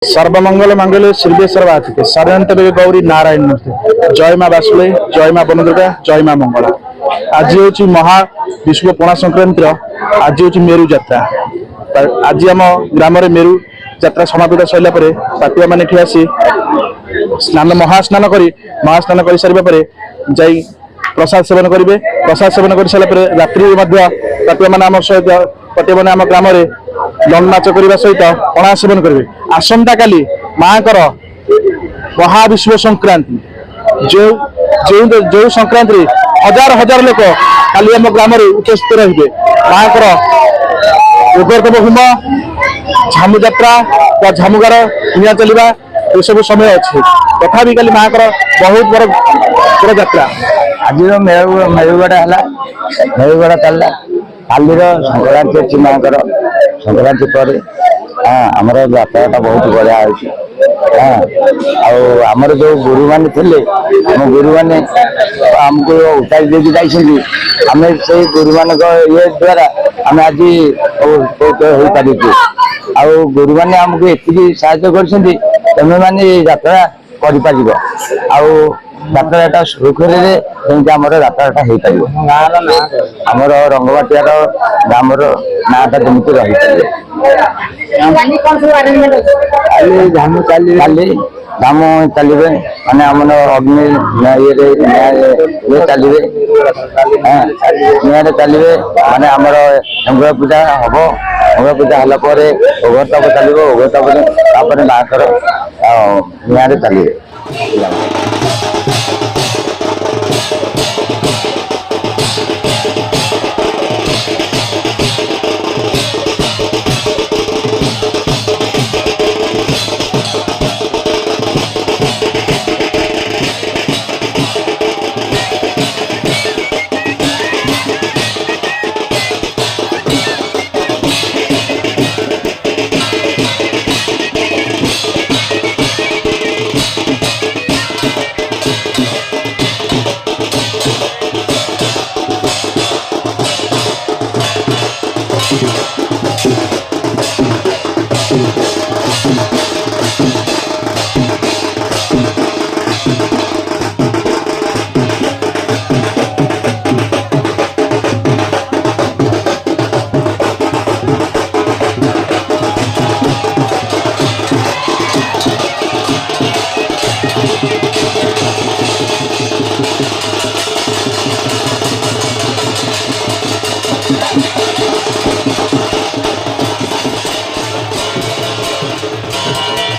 सर्वमंगल मंगले शिल्वेश्वर वाचिके शरणतवे गौरी नारायण मूर्ति जय माँ बासुले जय माँ बनदुर्गा जय माँ मंगला। आज हूँ महा विश्व पणा संक्रांति आज हूँ मेरु जात्रा। आज आम ग्राम मेरु जात्रा समापित सरला पाटुआ मैंने आसी स्नान महास्नान कर सारा पर जाई प्रसाद सेवन करेंगे। प्रसाद सेवन कर सारा रात्रि पाटुआ मैंने आम सहित पाटुआ मैंने आम ग्राम लंग नाच करने सहित पणा सेवन करेंगे। आसंता काली माँ महाविश्व संक्रांति जो जो जो संक्रांति हजार हजार लोक काली आम ग्राम उपस्थित रहिबे। माँ उग्रतम होम झामु जात्रा या झामुगार निया चलवा ये सब समय अच्छे तथापि काली माँ बहुत बड़ जात्रा। आज मेरुगड़ा है मेरुगड़ा चलला काली संक्रांति अच्छी माँ संक्रांति पर आमर जात्रा बहुत बढ़िया आमर जो गुरु मैंने थे आम गुरु मैंने आमको उतारी देकी जाइए आम से गुरु मान ये द्वारा आम आज हो पारिଛୁ। आउ गुरु मैंने आमको एति साहाय्य कर मैंने यात्रा कर यात्रा सुखर आमर यात्रा हो पार आमर रंगवाटियार ग्रामर नाटा जमी रही झामु चलिए माने आम अग्नि ये चलिए निआरे चलिए माने आमर अंग पूजा हम अंग पूजा है उग्रताप चलो उग्रताप माँ निआरे चलिए।